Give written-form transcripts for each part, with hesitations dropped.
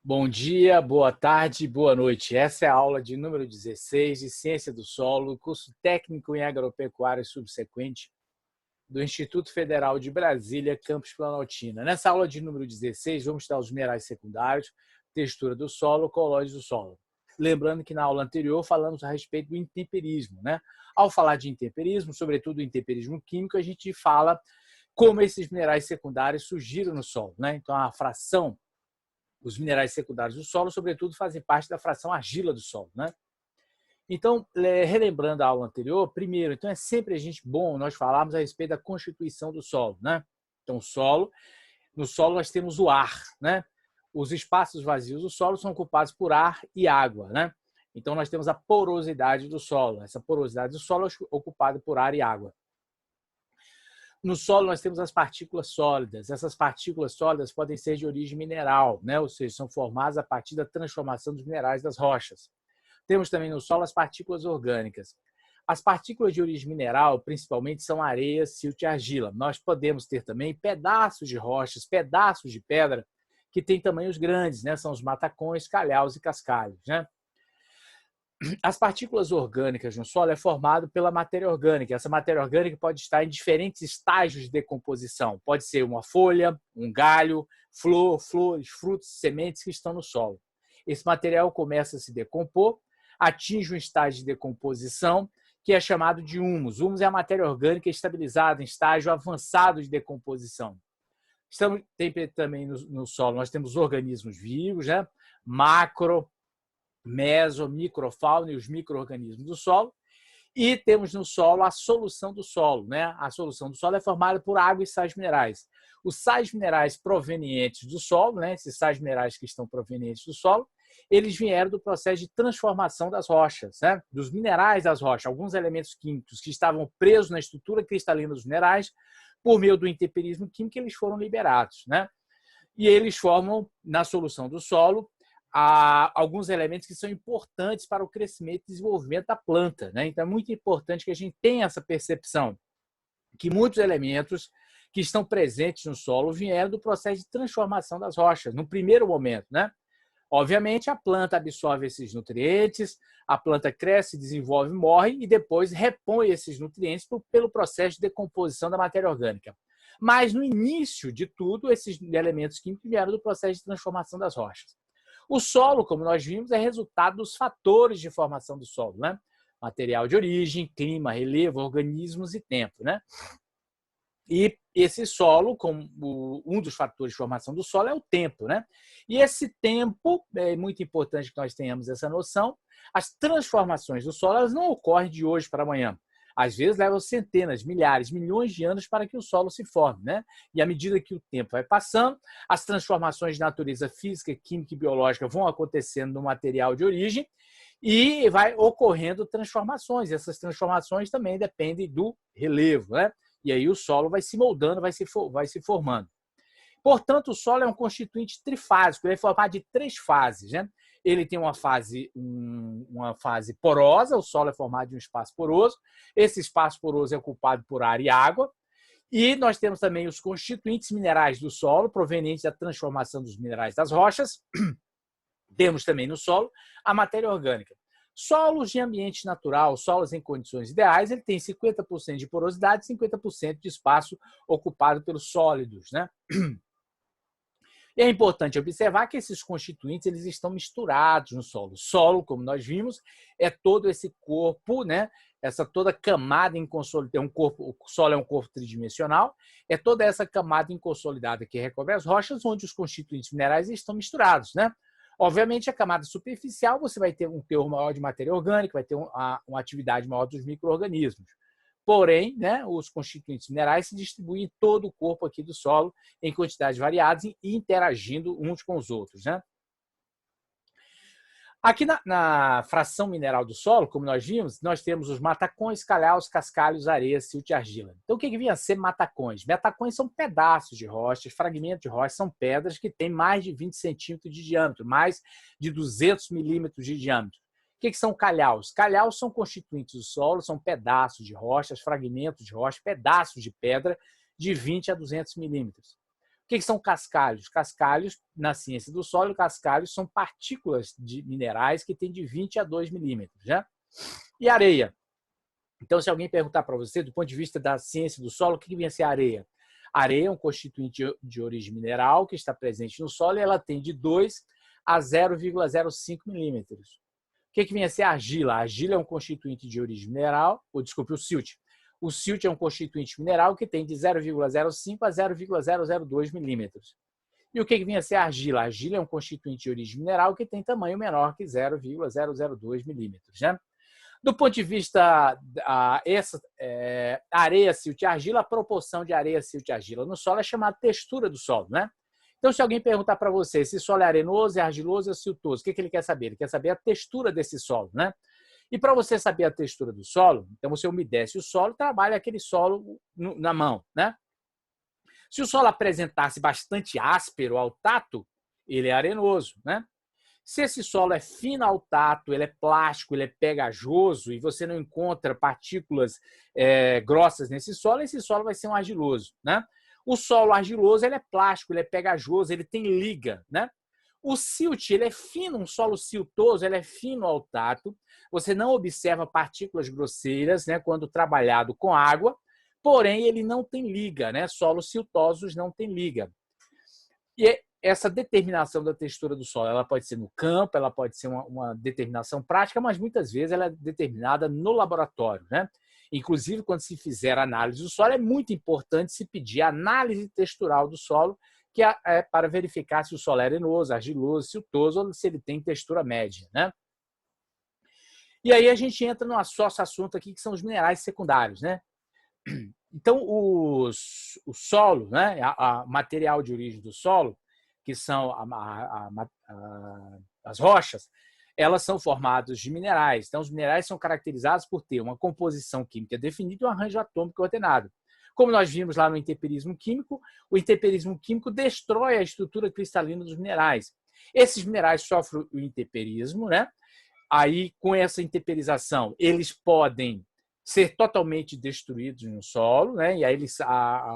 Bom dia, boa tarde, boa noite. Essa é a aula de número 16 de Ciência do Solo, curso técnico em agropecuária subsequente do Instituto Federal de Brasília, campus Planaltina. Nessa aula de número 16, vamos estudar os minerais secundários, textura do solo, colóides do solo. Lembrando que na aula anterior falamos a respeito do intemperismo, né? Ao falar de intemperismo, sobretudo intemperismo químico, a gente fala como esses minerais secundários surgiram no solo, né? Então, a fração os minerais secundários do solo, sobretudo, fazem parte da fração argila do solo, né? Então, relembrando a aula anterior, primeiro, então é sempre bom nós falarmos a respeito da constituição do solo, né? Então, no solo nós temos o ar, né? Os espaços vazios do solo são ocupados por ar e água, né? Então, nós temos a porosidade do solo. Essa porosidade do solo é ocupada por ar e água. No solo, nós temos as partículas sólidas. Essas partículas sólidas podem ser de origem mineral, né? Ou seja, são formadas a partir da transformação dos minerais das rochas. Temos também no solo as partículas orgânicas. As partículas de origem mineral, principalmente, são areia, silt e argila. Nós podemos ter também pedaços de rochas, pedaços de pedra, que têm tamanhos grandes, né? São os matacões, calhaus e cascalhos, né? As partículas orgânicas no solo é formado pela matéria orgânica. Essa matéria orgânica pode estar em diferentes estágios de decomposição. Pode ser uma folha, um galho, flores, frutos, sementes que estão no solo. Esse material começa a se decompor, atinge um estágio de decomposição, que é chamado de humus. Humus é a matéria orgânica estabilizada em estágio avançado de decomposição. Tem também no solo, nós temos organismos vivos, né? Macro, meso, microfauna e os micro-organismos do solo. E temos no solo a solução do solo, né? A solução do solo é formada por água e sais minerais. Os sais minerais provenientes do solo, né? Esses sais minerais que estão provenientes do solo, eles vieram do processo de transformação das rochas, né? Dos minerais das rochas, alguns elementos químicos que estavam presos na estrutura cristalina dos minerais, por meio do intemperismo químico, eles foram liberados, né? E eles formam, na solução do solo, alguns elementos que são importantes para o crescimento e desenvolvimento da planta, né? Então, é muito importante que a gente tenha essa percepção que muitos elementos que estão presentes no solo vieram do processo de transformação das rochas, no primeiro momento, né? Obviamente, a planta absorve esses nutrientes, a planta cresce, desenvolve, morre e depois repõe esses nutrientes pelo processo de decomposição da matéria orgânica. Mas, no início de tudo, esses elementos químicos vieram do processo de transformação das rochas. O solo, como nós vimos, é resultado dos fatores de formação do solo, né? Material de origem, clima, relevo, organismos e tempo, né? E esse solo, como um dos fatores de formação do solo, é o tempo, né? E esse tempo, é muito importante que nós tenhamos essa noção, as transformações do solo elas não ocorrem de hoje para amanhã. Às vezes levam centenas, milhares, milhões de anos para que o solo se forme, né? E à medida que o tempo vai passando, as transformações de natureza física, química e biológica vão acontecendo no material de origem e vai ocorrendo transformações. Essas transformações também dependem do relevo, né? E aí o solo vai se moldando, vai se formando. Portanto, o solo é um constituinte trifásico, ele é formado de três fases, né? Ele tem uma fase porosa, o solo é formado de um espaço poroso. Esse espaço poroso é ocupado por ar e água. E nós temos também os constituintes minerais do solo, provenientes da transformação dos minerais das rochas. Temos também no solo a matéria orgânica. Solos de ambiente natural, solos em condições ideais, ele tem 50% de porosidade e 50% de espaço ocupado pelos sólidos, né? E é importante observar que esses constituintes eles estão misturados no solo. O solo, como nós vimos, é todo esse corpo, né? Essa toda camada inconsolidada. O solo é um corpo tridimensional, é toda essa camada inconsolidada que recobre as rochas, onde os constituintes minerais estão misturados, né? Obviamente, a camada superficial você vai ter um teor maior de matéria orgânica, vai ter uma atividade maior dos micro-organismos. Porém, né, os constituintes minerais se distribuem em todo o corpo aqui do solo em quantidades variadas e interagindo uns com os outros, né? Aqui na fração mineral do solo, como nós vimos, nós temos os matacões, calhaus, cascalhos, areia, silt e argila. Então, o que vinha a ser matacões? Matacões são pedaços de rochas, fragmentos de rochas, são pedras que têm mais de 20 centímetros de diâmetro, mais de 200 milímetros de diâmetro. O que são calhaus? Calhaus são constituintes do solo, são pedaços de rochas, fragmentos de rocha, pedaços de pedra de 20 a 200 milímetros. que são cascalhos? Cascalhos, na ciência do solo, cascalhos são partículas de minerais que têm de 20 a 2 milímetros. Né? E areia? Então, se alguém perguntar para você, do ponto de vista da ciência do solo, o que vem a ser a areia? A areia é um constituinte de origem mineral que está presente no solo e ela tem de 2 a 0,05 milímetros. O que vem a ser a argila? A argila é um constituinte de origem mineral, ou desculpe, o silt. O silt é um constituinte mineral que tem de 0,05 a 0,002 milímetros. E o que vem a ser a argila? A argila é um constituinte de origem mineral que tem tamanho menor que 0,002 milímetros. Né? Do ponto de vista areia, silt e argila, a proporção de areia, silt e argila no solo é chamada textura do solo. Né? Então, se alguém perguntar para você se o solo é arenoso, é argiloso ou siltoso, o que ele quer saber? Ele quer saber a textura desse solo. Né? E para você saber a textura do solo, então você umedece o solo e trabalha aquele solo na mão. Né? Se o solo apresentasse bastante áspero ao tato, ele é arenoso. Né? Se esse solo é fino ao tato, ele é plástico, ele é pegajoso e você não encontra partículas grossas nesse solo, esse solo vai ser um argiloso. Né? O solo argiloso ele é plástico, ele é pegajoso, ele tem liga. Né? O silt ele é fino, um solo siltoso, ele é fino ao tato. Você não observa partículas grosseiras, né, quando trabalhado com água, porém ele não tem liga. Né? Solos siltosos não têm liga. E essa determinação da textura do solo, ela pode ser no campo, ela pode ser uma determinação prática, mas muitas vezes ela é determinada no laboratório. Né? Inclusive, quando se fizer análise do solo, é muito importante se pedir análise textural do solo, que é para verificar se o solo é arenoso, argiloso, siltoso ou se ele tem textura média. Né? E aí a gente entra no nosso assunto aqui, que são os minerais secundários. Né? Então, o solo, né, a material de origem do solo, que são as rochas, elas são formadas de minerais. Então, os minerais são caracterizados por ter uma composição química definida e um arranjo atômico ordenado. Como nós vimos lá no intemperismo químico, o intemperismo químico destrói a estrutura cristalina dos minerais. Esses minerais sofrem o intemperismo, né? Aí, com essa intemperização, eles podem ser totalmente destruídos no solo, né? E aí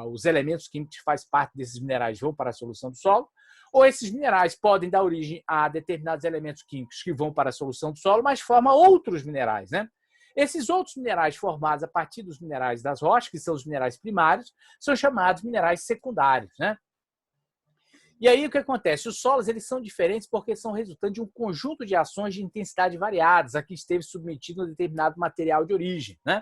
os elementos químicos que fazem parte desses minerais vão para a solução do solo, ou esses minerais podem dar origem a determinados elementos químicos que vão para a solução do solo, mas formam outros minerais. Né? Esses outros minerais formados a partir dos minerais das rochas, que são os minerais primários, são chamados minerais secundários. Né? E aí o que acontece? Os solos eles são diferentes porque são resultante de um conjunto de ações de intensidade variadas a que esteve submetido um determinado material de origem. Né?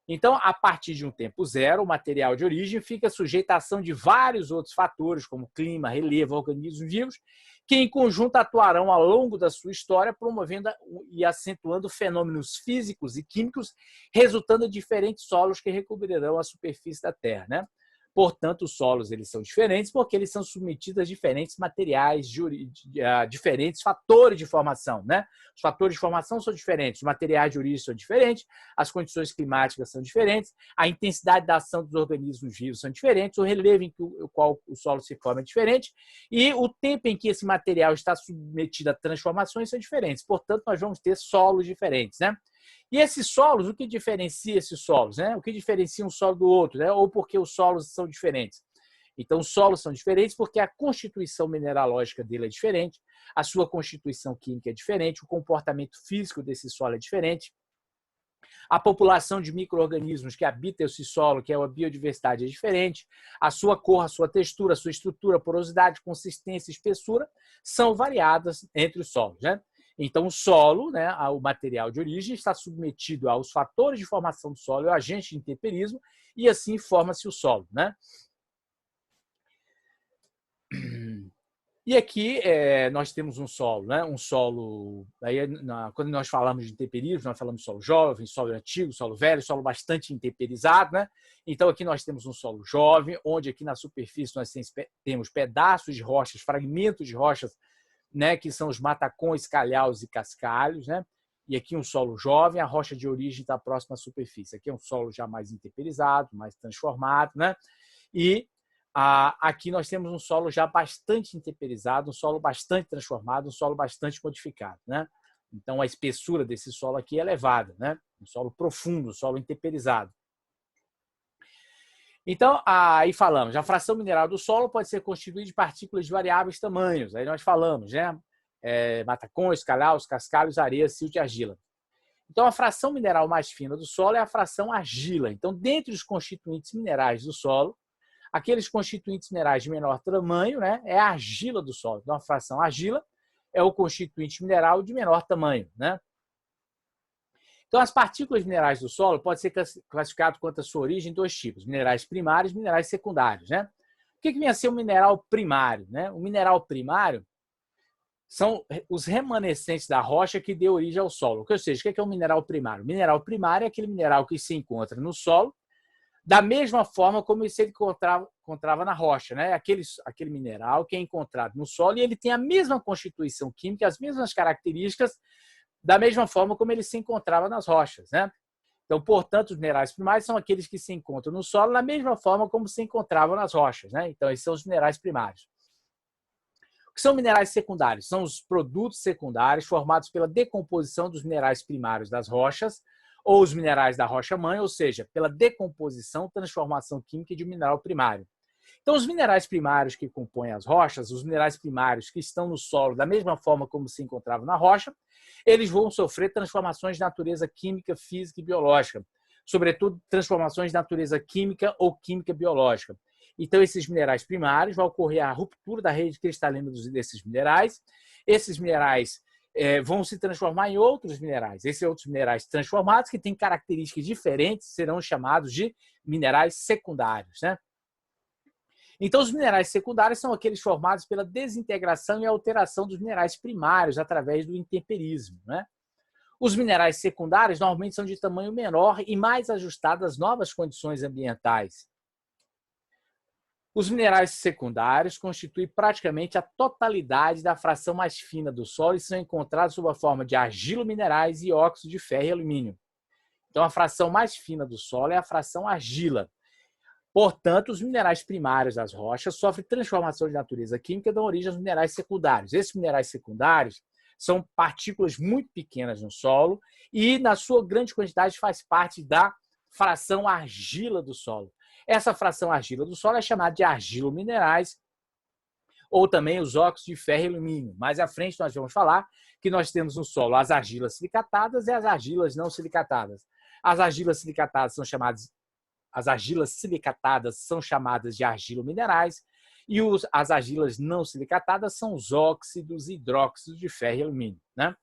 Então, a partir de um tempo zero, o material de origem fica sujeito à ação de vários outros fatores, como clima, relevo, organismos vivos, que em conjunto atuarão ao longo da sua história, promovendo e acentuando fenômenos físicos e químicos, resultando em diferentes solos que recobrirão a superfície da Terra. Né? Portanto, os solos eles são diferentes porque eles são submetidos a diferentes materiais, a diferentes fatores de formação. Né? Os fatores de formação são diferentes, os materiais de origem são diferentes, as condições climáticas são diferentes, a intensidade da ação dos organismos vivos são diferentes, o relevo em o qual o solo se forma é diferente e o tempo em que esse material está submetido a transformações são diferentes. Portanto, nós vamos ter solos diferentes. Né? E esses solos, o que diferencia esses solos? Né? O que diferencia um solo do outro? Né? Ou porque os solos são diferentes? Então, os solos são diferentes porque a constituição mineralógica dele é diferente, a sua constituição química é diferente, o comportamento físico desse solo é diferente, a população de micro-organismos que habita esse solo, que é a biodiversidade, é diferente, a sua cor, a sua textura, a sua estrutura, porosidade, consistência, espessura, são variadas entre os solos. Né? Então, o solo, né, o material de origem, está submetido aos fatores de formação do solo, ao agente de intemperismo, e assim forma-se o solo. Né? E aqui nós temos um solo, né? Um solo. Aí, quando nós falamos de intemperismo, nós falamos de solo jovem, solo antigo, solo velho, solo bastante intemperizado. Né? Então, aqui nós temos um solo jovem, onde aqui na superfície nós temos pedaços de rochas, fragmentos de rochas, né, que são os matacões, calhaus e cascalhos, né? E aqui um solo jovem, a rocha de origem está próxima à superfície. Aqui é um solo já mais intemperizado, mais transformado, né? E aqui nós temos um solo já bastante intemperizado, um solo bastante transformado, um solo bastante modificado, né? Então a espessura desse solo aqui é elevada, né? Um solo profundo, um solo intemperizado. Então, aí falamos, a fração mineral do solo pode ser constituída de partículas de variáveis tamanhos. Aí nós falamos, né? Matacões, calhaus, cascalhos, areia, silt e argila. Então, a fração mineral mais fina do solo é a fração argila. Então, dentre os constituintes minerais do solo, aqueles constituintes minerais de menor tamanho, né, é a argila do solo. Então, a fração argila é o constituinte mineral de menor tamanho, né? Então, as partículas minerais do solo podem ser classificadas quanto à sua origem em dois tipos, minerais primários e minerais secundários, né? O que vem a ser um mineral primário, né? O mineral primário são os remanescentes da rocha que deu origem ao solo. Ou seja, o que é um mineral primário? O mineral primário é aquele mineral que se encontra no solo da mesma forma como se ele encontrava na rocha, né? Aquele mineral que é encontrado no solo e ele tem a mesma constituição química, as mesmas características, da mesma forma como ele se encontrava nas rochas, né? Então, portanto, os minerais primários são aqueles que se encontram no solo da mesma forma como se encontravam nas rochas, né? Então, esses são os minerais primários. O que são minerais secundários? São os produtos secundários formados pela decomposição dos minerais primários das rochas ou os minerais da rocha-mãe, ou seja, pela decomposição, transformação química de um mineral primário. Então, os minerais primários que compõem as rochas, os minerais primários que estão no solo da mesma forma como se encontravam na rocha, eles vão sofrer transformações de natureza química, física e biológica, sobretudo transformações de natureza química ou química biológica. Então, esses minerais primários, vai ocorrer a ruptura da rede cristalina desses minerais. Esses minerais vão se transformar em outros minerais. Esses outros minerais transformados, que têm características diferentes, serão chamados de minerais secundários, né? Então, os minerais secundários são aqueles formados pela desintegração e alteração dos minerais primários através do intemperismo, né? Os minerais secundários normalmente são de tamanho menor e mais ajustados às novas condições ambientais. Os minerais secundários constituem praticamente a totalidade da fração mais fina do solo e são encontrados sob a forma de argilominerais e óxido de ferro e alumínio. Então, a fração mais fina do solo é a fração argila. Portanto, os minerais primários das rochas sofrem transformação de natureza química e dão origem aos minerais secundários. Esses minerais secundários são partículas muito pequenas no solo e, na sua grande quantidade, faz parte da fração argila do solo. Essa fração argila do solo é chamada de argilominerais ou também os óxidos de ferro e alumínio. Mais à frente nós vamos falar que nós temos no solo as argilas silicatadas e as argilas não silicatadas. As argilas silicatadas são chamadas As argilas silicatadas são chamadas de argilominerais e as argilas não silicatadas são os óxidos e hidróxidos de ferro e alumínio, né?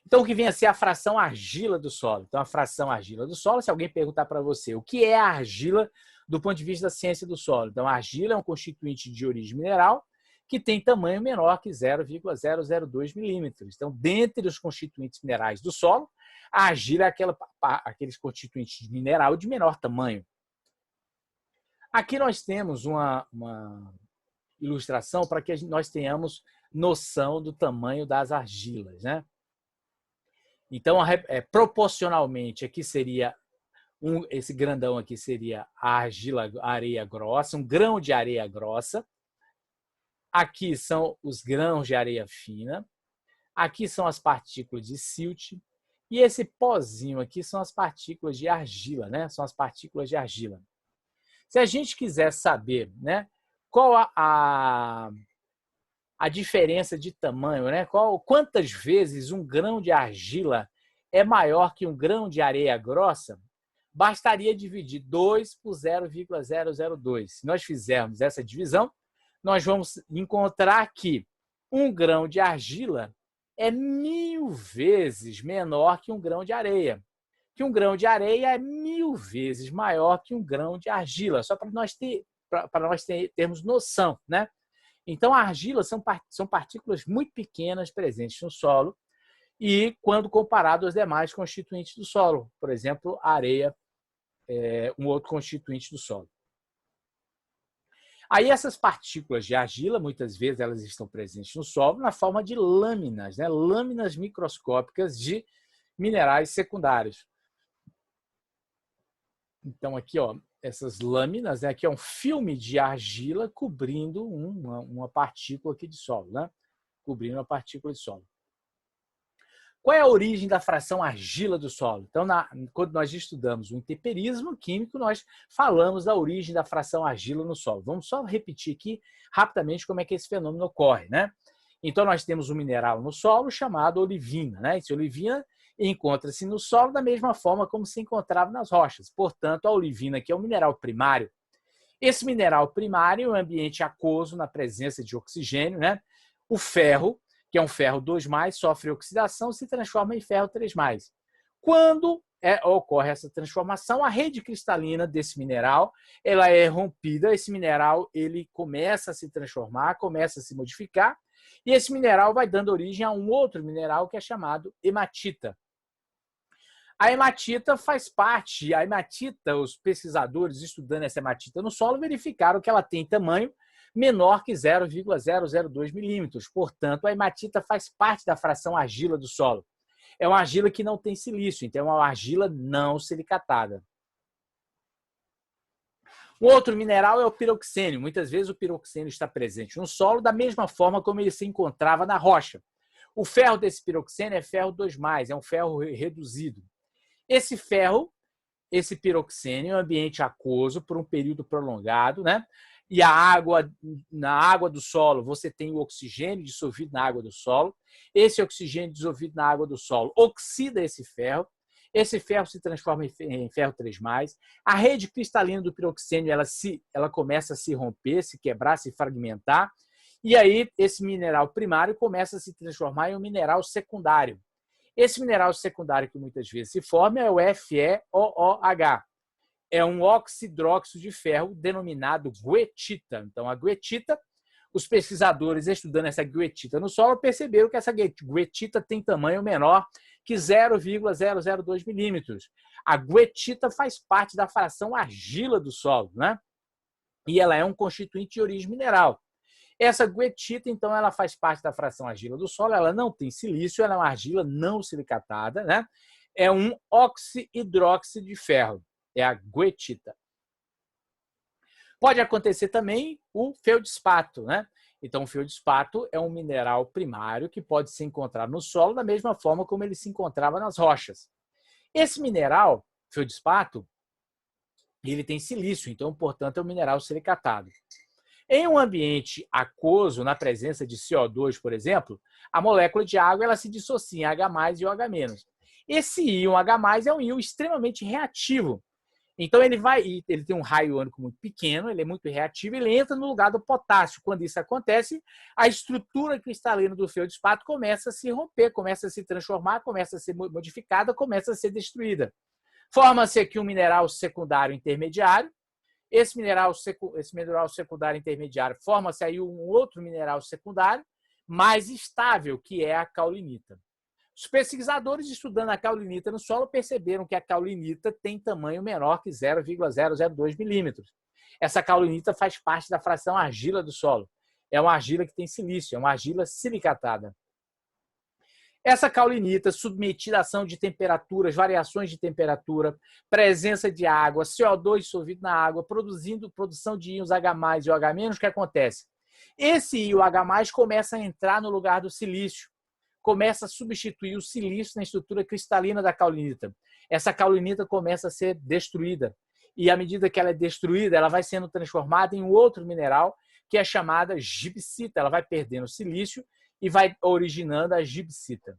Então, o que vem a ser a fração argila do solo? Então, a fração argila do solo, se alguém perguntar para você o que é a argila do ponto de vista da ciência do solo. Então, a argila é um constituinte de origem mineral que tem tamanho menor que 0,002 milímetros. Então, dentre os constituintes minerais do solo, a argila é aqueles constituintes de mineral de menor tamanho. Aqui nós temos uma ilustração para que nós tenhamos noção do tamanho das argilas, né? Então, proporcionalmente, aqui seria esse grandão aqui seria a argila, a areia grossa, um grão de areia grossa. Aqui são os grãos de areia fina. Aqui são as partículas de silt. E esse pozinho aqui são as partículas de argila, né? São as partículas de argila. Se a gente quiser saber, né, qual a diferença de tamanho, né? Quantas vezes um grão de argila é maior que um grão de areia grossa, bastaria dividir 2 por 0,002. Se nós fizermos essa divisão, nós vamos encontrar que um grão de argila é 1000 vezes menor que um grão de areia. Que um grão de areia é 1000 vezes maior que um grão de argila, só para nós termos noção, né? Então, a argila são partículas muito pequenas presentes no solo e quando comparado aos demais constituintes do solo, por exemplo, a areia é um outro constituinte do solo. Aí essas partículas de argila, muitas vezes elas estão presentes no solo na forma de lâminas, né? Lâminas microscópicas de minerais secundários. Então, aqui, ó, essas lâminas, né? Aqui é um filme de argila cobrindo uma partícula aqui de solo, né? Cobrindo uma partícula de solo. Qual é a origem da fração argila do solo? Então, quando nós estudamos o intemperismo químico, nós falamos da origem da fração argila no solo. Vamos só repetir aqui rapidamente como é que esse fenômeno ocorre, né? Então, nós temos um mineral no solo chamado olivina, né? Esse olivina encontra-se no solo da mesma forma como se encontrava nas rochas. Portanto, a olivina, que é um mineral primário, esse mineral primário é um ambiente aquoso na presença de oxigênio, né? O ferro, que é um ferro 2+, sofre oxidação e se transforma em ferro 3+. Quando ocorre essa transformação, a rede cristalina desse mineral ela é rompida, esse mineral ele começa a se transformar, começa a se modificar, e esse mineral vai dando origem a um outro mineral que é chamado hematita. A hematita faz parte, os pesquisadores estudando essa hematita no solo verificaram que ela tem tamanho menor que 0,002 milímetros. Portanto, a hematita faz parte da fração argila do solo. É uma argila que não tem silício, então é uma argila não silicatada. Um outro mineral é o piroxênio. Muitas vezes o piroxênio está presente no solo da mesma forma como ele se encontrava na rocha. O ferro desse piroxênio é ferro 2+, é um ferro reduzido. Esse ferro, esse piroxênio, é um ambiente aquoso por um período prolongado, né? E na água do solo, você tem o oxigênio dissolvido na água do solo. Esse oxigênio dissolvido na água do solo oxida esse ferro. Esse ferro se transforma em ferro 3+. A rede cristalina do piroxênio ela começa a se romper, se quebrar, se fragmentar. E aí esse mineral primário começa a se transformar em um mineral secundário. Esse mineral secundário que muitas vezes se forma é o FeOOH. É um oxidróxido de ferro denominado guetita. Então, a guetita, os pesquisadores estudando essa guetita no solo perceberam que essa guetita tem tamanho menor que 0,002 milímetros. A guetita faz parte da fração argila do solo, né? E ela é um constituinte de origem mineral. Essa guetita, então, ela faz parte da fração argila do solo, ela não tem silício, ela é uma argila não silicatada, né? É um oxihidróxido de ferro, é a guetita. Pode acontecer também o feldspato, né? Então, o feldspato é um mineral primário que pode se encontrar no solo da mesma forma como ele se encontrava nas rochas. Esse mineral, feldspato, ele tem silício, então, portanto, é um mineral silicatado. Em um ambiente aquoso, na presença de CO2, por exemplo, a molécula de água ela se dissocia em H+ e OH-. Esse íon H+ é um íon extremamente reativo. Então, ele tem um raio iônico muito pequeno, ele é muito reativo, ele entra no lugar do potássio. Quando isso acontece, a estrutura cristalina do feldspato começa a se romper, começa a se transformar, começa a ser modificada, começa a ser destruída. Forma-se aqui um mineral secundário intermediário. Esse mineral secundário intermediário forma-se aí um outro mineral secundário mais estável, que é a caulinita. Os pesquisadores estudando a caulinita no solo perceberam que a caulinita tem tamanho menor que 0,002 milímetros. Essa caulinita faz parte da fração argila do solo. É uma argila que tem silício, é uma argila silicatada. Essa caulinita, submetida à ação de temperaturas, variações de temperatura, presença de água, CO2 dissolvido na água, produção de íons H+ e OH-, o que acontece? Esse íon H+ começa a entrar no lugar do silício, começa a substituir o silício na estrutura cristalina da caulinita. Essa caulinita começa a ser destruída. E à medida que ela é destruída, ela vai sendo transformada em um outro mineral, que é chamada gibsita. Ela vai perdendo silício e vai originando a gibsita.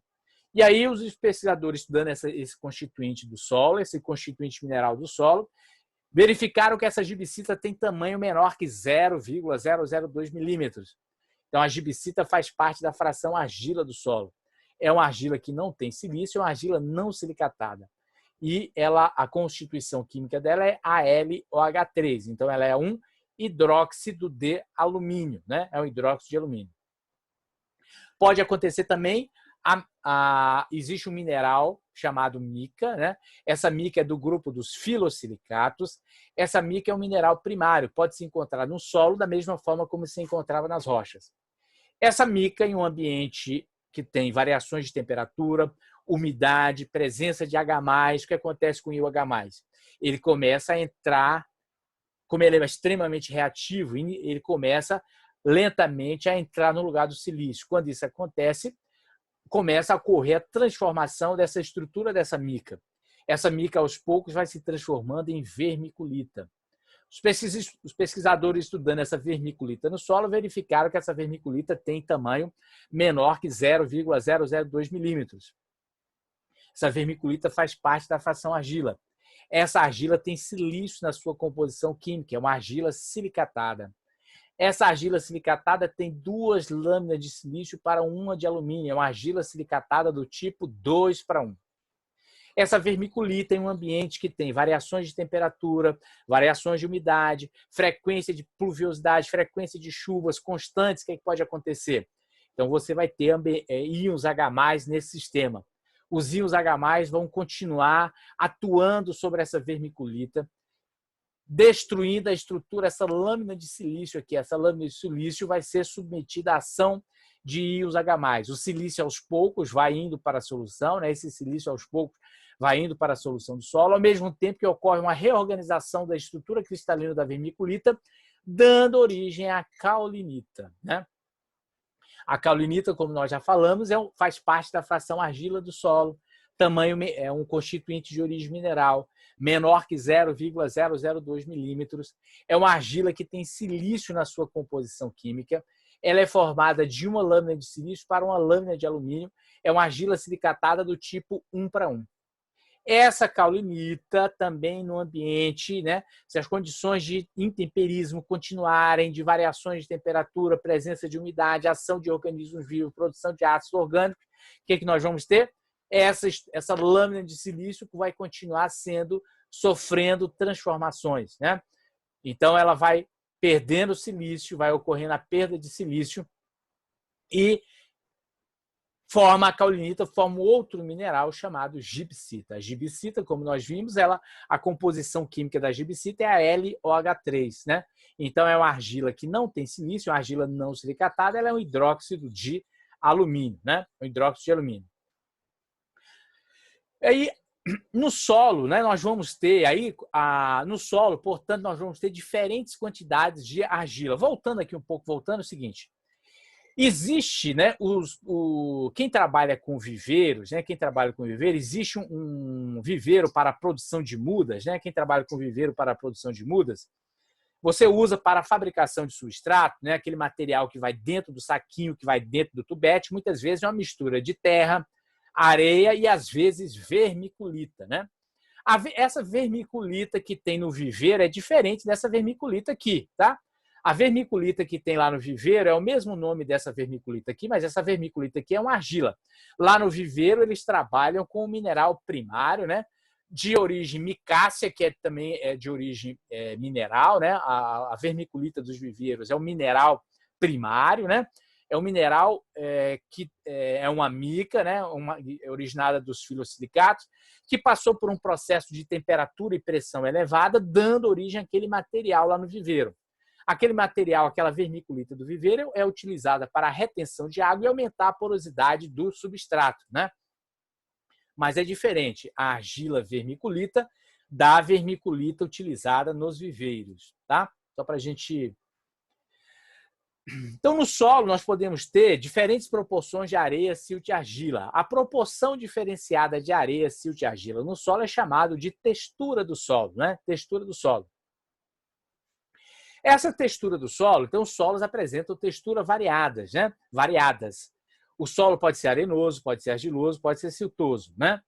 E aí os pesquisadores estudando esse constituinte do solo, esse constituinte mineral do solo, verificaram que essa gibsita tem tamanho menor que 0,002 milímetros. Então, a gibsita faz parte da fração argila do solo. É uma argila que não tem silício, é uma argila não silicatada. E a constituição química dela é AlOH3. Então, ela é um hidróxido de alumínio, né? É um hidróxido de alumínio. Pode acontecer também, existe um mineral chamado mica, né? Essa mica é do grupo dos filosilicatos. Essa mica é um mineral primário, pode se encontrar no solo da mesma forma como se encontrava nas rochas. Essa mica, em um ambiente que tem variações de temperatura, umidade, presença de H+, o que acontece com o íon H+? Ele começa a entrar, como ele é extremamente reativo, ele começa lentamente a entrar no lugar do silício. Quando isso acontece, começa a ocorrer a transformação dessa estrutura dessa mica. Essa mica, aos poucos, vai se transformando em vermiculita. Os pesquisadores estudando essa vermiculita no solo verificaram que essa vermiculita tem tamanho menor que 0,002 milímetros. Essa vermiculita faz parte da fração argila. Essa argila tem silício na sua composição química, é uma argila silicatada. Essa argila silicatada tem 2 lâminas de silício para 1 de alumínio, é uma argila silicatada do tipo 2:1. Essa vermiculita em um ambiente que tem variações de temperatura, variações de umidade, frequência de pluviosidade, frequência de chuvas constantes, o que pode acontecer? Então, você vai ter íons H+ nesse sistema. Os íons H+ vão continuar atuando sobre essa vermiculita, destruindo a estrutura, essa lâmina de silício aqui. Essa lâmina de silício vai ser submetida à ação de íons H+. O silício, aos poucos, vai indo para a solução, né? Esse silício, aos poucos, vai indo para a solução do solo, ao mesmo tempo que ocorre uma reorganização da estrutura cristalina da vermiculita, dando origem à caulinita, né? A caulinita, como nós já falamos, faz parte da fração argila do solo, tamanho é um constituinte de origem mineral, menor que 0,002 milímetros. É uma argila que tem silício na sua composição química. Ela é formada de uma lâmina de silício para uma lâmina de alumínio. É uma argila silicatada do tipo 1:1. Essa caulinita também no ambiente, né, se as condições de intemperismo continuarem, de variações de temperatura, presença de umidade, ação de organismos vivos, produção de ácidos orgânicos, o que nós vamos ter? Essa lâmina de silício que vai continuar sofrendo transformações, né? Então, ela vai perdendo silício, vai ocorrendo a perda de silício e forma a caulinita, forma outro mineral chamado gibsita. A gibsita, como nós vimos, a composição química da gibsita é a LOH3, né? Então, é uma argila que não tem silício, uma argila não silicatada, ela é um hidróxido de alumínio, né? Um hidróxido de alumínio. Aí, no solo, né, nós vamos ter no solo, portanto, nós vamos ter diferentes quantidades de argila. Voltando aqui um pouco, é o seguinte: existe, né, quem trabalha com viveiros, né, existe um viveiro para a produção de mudas, né? Quem trabalha com viveiro para a produção de mudas, você usa para a fabricação de substrato, né, aquele material que vai dentro do saquinho, que vai dentro do tubete, muitas vezes é uma mistura de terra, areia e, às vezes, vermiculita, né? Essa vermiculita que tem no viveiro é diferente dessa vermiculita aqui, tá? A vermiculita que tem lá no viveiro é o mesmo nome dessa vermiculita aqui, mas essa vermiculita aqui é uma argila. Lá no viveiro, eles trabalham com um mineral primário, né, de origem micácea, que também é de origem mineral, né? A vermiculita dos viveiros é um mineral primário, né? É um mineral que é uma mica, né, originada dos filosilicatos, que passou por um processo de temperatura e pressão elevada, dando origem àquele material lá no viveiro. Aquele material, aquela vermiculita do viveiro, é utilizada para a retenção de água e aumentar a porosidade do substrato, né? Mas é diferente a argila vermiculita da vermiculita utilizada nos viveiros, tá? Só para a gente... Então, no solo, nós podemos ter diferentes proporções de areia, silt e argila. A proporção diferenciada de areia, silt e argila no solo é chamado de textura do solo, né? Textura do solo. Essa textura do solo, então, os solos apresentam texturas variadas, né? Variadas. O solo pode ser arenoso, pode ser argiloso, pode ser siltoso, né?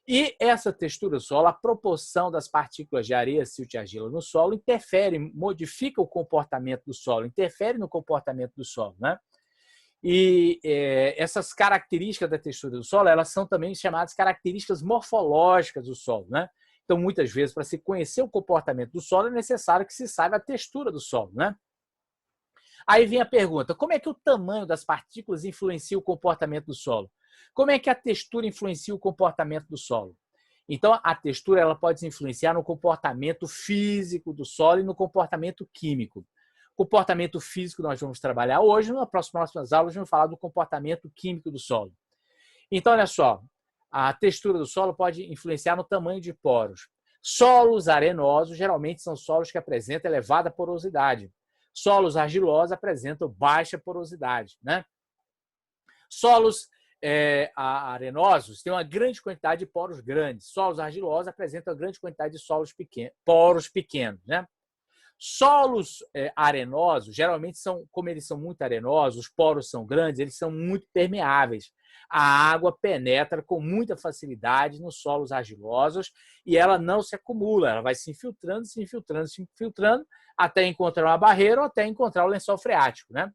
E essa textura do solo, a proporção das partículas de areia, silt e argila no solo interfere, modifica o comportamento do solo, interfere no comportamento do solo, né? E essas características da textura do solo, elas são também chamadas características morfológicas do solo, né? Então, muitas vezes, para se conhecer o comportamento do solo, é necessário que se saiba a textura do solo, né? Aí vem a pergunta: como é que o tamanho das partículas influencia o comportamento do solo? Como é que a textura influencia o comportamento do solo? Então, a textura ela pode influenciar no comportamento físico do solo e no comportamento químico. O comportamento físico nós vamos trabalhar hoje, nas próximas aulas vamos falar do comportamento químico do solo. Então, olha só, a textura do solo pode influenciar no tamanho de poros. Solos arenosos geralmente são solos que apresentam elevada porosidade. Solos argilosos apresentam baixa porosidade, né? Solos arenosos têm uma grande quantidade de poros grandes. Solos argilosos apresentam uma grande quantidade de poros pequenos, né? Solos arenosos, geralmente como eles são muito arenosos, os poros são grandes, eles são muito permeáveis. A água penetra com muita facilidade nos solos argilosos e ela não se acumula, ela vai se infiltrando, se infiltrando, se infiltrando, até encontrar uma barreira ou até encontrar o lençol freático, né?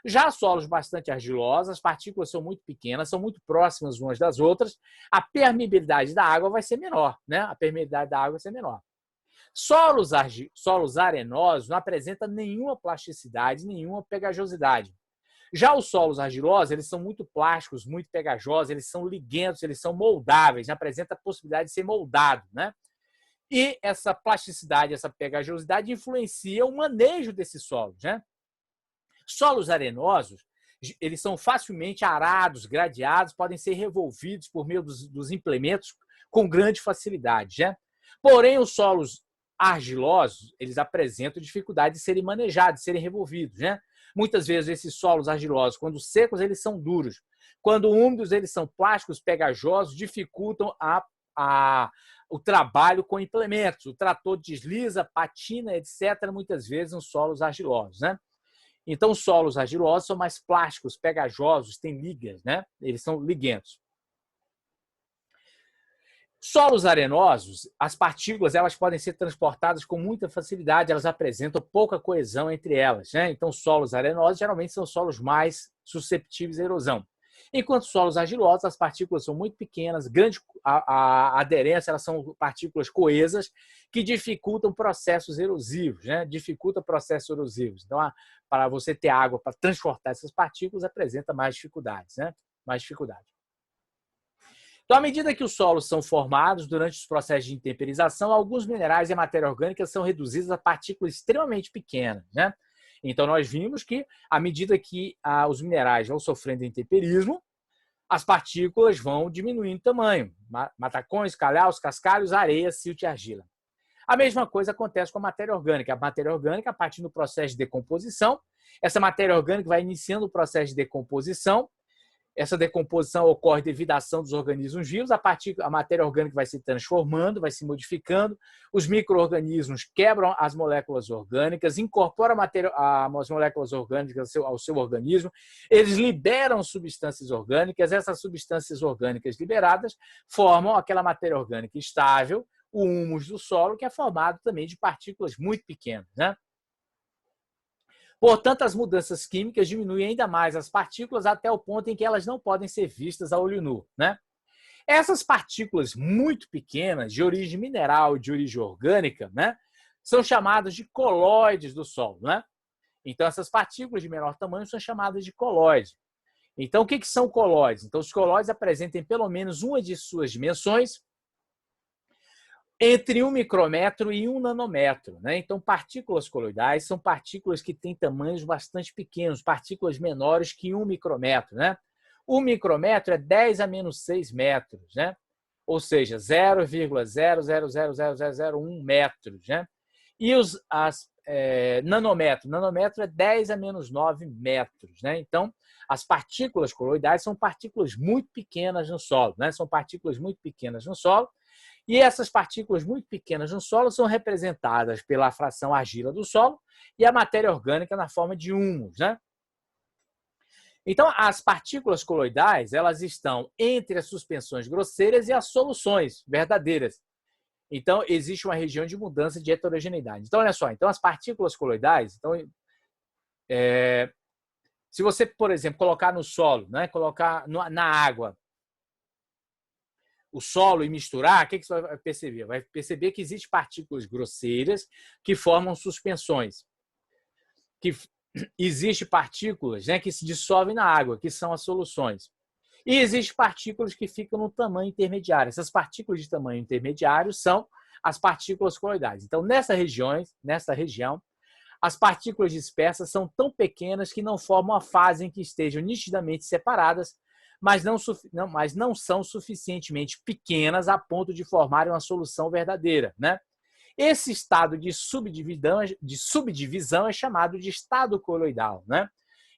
Já solos bastante argilosos, as partículas são muito pequenas, são muito próximas umas das outras, a permeabilidade da água vai ser menor, né? A permeabilidade da água vai ser menor. Solos arenosos não apresentam nenhuma plasticidade, nenhuma pegajosidade. Já os solos argilosos, eles são muito plásticos, muito pegajosos, eles são liguentos, eles são moldáveis, apresenta a possibilidade de ser moldado, né? E essa plasticidade, essa pegajosidade influencia o manejo desses solos, né? Solos arenosos, eles são facilmente arados, gradeados, podem ser revolvidos por meio dos implementos com grande facilidade, né? Porém, os solos argilosos, eles apresentam dificuldade de serem manejados, de serem revolvidos, né? Muitas vezes esses solos argilosos, quando secos, eles são duros. Quando úmidos, eles são plásticos, pegajosos, dificultam o trabalho com implementos. O trator desliza, patina, etc., muitas vezes nos solos argilosos, né? Então, os solos argilosos são mais plásticos, pegajosos, têm ligas, né? Eles são liguentos. Solos arenosos, as partículas elas podem ser transportadas com muita facilidade, elas apresentam pouca coesão entre elas, né? Então, solos arenosos geralmente são solos mais susceptíveis à erosão. Enquanto solos argilosos, as partículas são muito pequenas, grande a aderência, elas são partículas coesas que dificultam processos erosivos, né? Dificulta processos erosivos. Então, para você ter água para transportar essas partículas, apresenta mais dificuldades, né? Mais dificuldade. Então, à medida que os solos são formados durante os processos de intemperização, alguns minerais e matéria orgânica são reduzidos a partículas extremamente pequenas, né? Então, nós vimos que, à medida que os minerais vão sofrendo intemperismo, as partículas vão diminuindo de tamanho. Matacões, calhaus, cascalhos, areia, silt e argila. A mesma coisa acontece com a matéria orgânica. A matéria orgânica, a partir do processo de decomposição, essa matéria orgânica vai iniciando o processo de decomposição. Essa decomposição ocorre devido à ação dos organismos vivos, a matéria orgânica vai se transformando, vai se modificando, os micro-organismos quebram as moléculas orgânicas, incorporam as moléculas orgânicas ao seu organismo, eles liberam substâncias orgânicas, essas substâncias orgânicas liberadas formam aquela matéria orgânica estável, o humus do solo, que é formado também de partículas muito pequenas, né? Portanto, as mudanças químicas diminuem ainda mais as partículas até o ponto em que elas não podem ser vistas a olho nu, né? Essas partículas muito pequenas, de origem mineral e de origem orgânica, né, são chamadas de colóides do solo, né? Então, essas partículas de menor tamanho são chamadas de colóides. Então, o que são colóides? Então, os colóides apresentam pelo menos uma de suas dimensões entre 1 micrômetro e 1 nanômetro, né? Então, partículas coloidais são partículas que têm tamanhos bastante pequenos, partículas menores que 1 micrômetro, né? 1 micrômetro é 10 a menos 6 metros, né? Ou seja, 0,0000001 metros, né? E nanômetro é 10 a menos 9 metros, né? Então, as partículas coloidais são partículas muito pequenas no solo, né? São partículas muito pequenas no solo. E essas partículas muito pequenas no solo são representadas pela fração argila do solo e a matéria orgânica na forma de humus, né? Então, as partículas coloidais, elas estão entre as suspensões grosseiras e as soluções verdadeiras. Então, existe uma região de mudança de heterogeneidade. Então, olha só, então as partículas coloidais, então, se você, por exemplo, colocar no solo, né, colocar na água, o solo e misturar, o que você vai perceber? Vai perceber que existem partículas grosseiras que formam suspensões. Que existem partículas, né, que se dissolvem na água, que são as soluções. E existem partículas que ficam no tamanho intermediário. Essas partículas de tamanho intermediário são as partículas coloidais. Então, nessa região, as partículas dispersas são tão pequenas que não formam a fase em que estejam nitidamente separadas, mas não são suficientemente pequenas a ponto de formarem uma solução verdadeira, né? Esse estado de subdivisão é chamado de estado coloidal, né?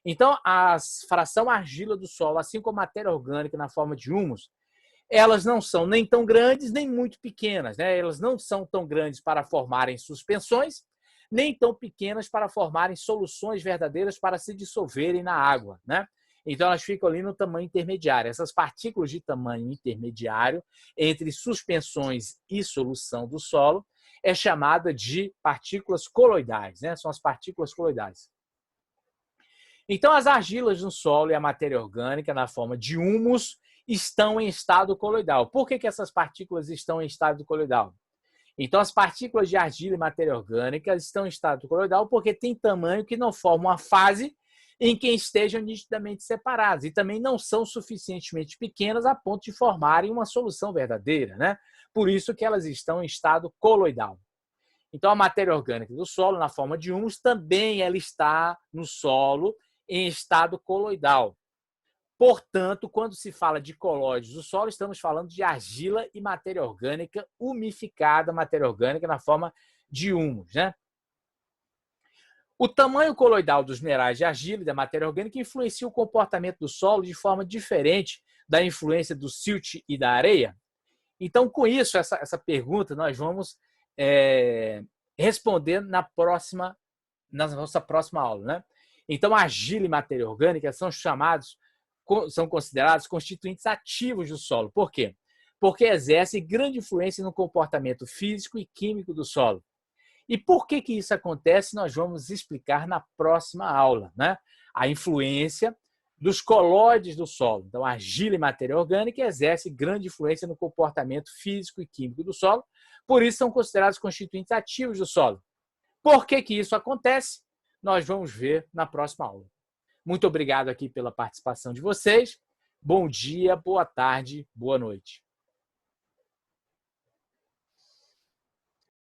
Então, a fração argila do solo, assim como a matéria orgânica na forma de humus, elas não são nem tão grandes, nem muito pequenas, né? Elas não são tão grandes para formarem suspensões, nem tão pequenas para formarem soluções verdadeiras para se dissolverem na água, né? Então, elas ficam ali no tamanho intermediário. Essas partículas de tamanho intermediário, entre suspensões e solução do solo, é chamada de partículas coloidais, né? São as partículas coloidais. Então, as argilas no solo e a matéria orgânica, na forma de humus, estão em estado coloidal. Por que essas partículas estão em estado coloidal? Então, as partículas de argila e matéria orgânica estão em estado coloidal porque têm tamanho que não forma uma fase em que estejam nitidamente separadas e também não são suficientemente pequenas a ponto de formarem uma solução verdadeira, né? Por isso que elas estão em estado coloidal. Então, a matéria orgânica do solo, na forma de humus, também ela está no solo em estado coloidal. Portanto, quando se fala de colóides do solo, estamos falando de argila e matéria orgânica umificada, matéria orgânica na forma de humus, né? O tamanho coloidal dos minerais de argila e da matéria orgânica influencia o comportamento do solo de forma diferente da influência do silt e da areia. Então, com isso, essa pergunta nós vamos responder na nossa próxima aula, né? Então, argila e matéria orgânica são considerados constituintes ativos do solo. Por quê? Porque exercem grande influência no comportamento físico e químico do solo. E por que isso acontece, nós vamos explicar na próxima aula, né? A influência dos colóides do solo. Então, argila e matéria orgânica exercem grande influência no comportamento físico e químico do solo, por isso são considerados constituintes ativos do solo. Por que isso acontece? Nós vamos ver na próxima aula. Muito obrigado aqui pela participação de vocês. Bom dia, boa tarde, boa noite.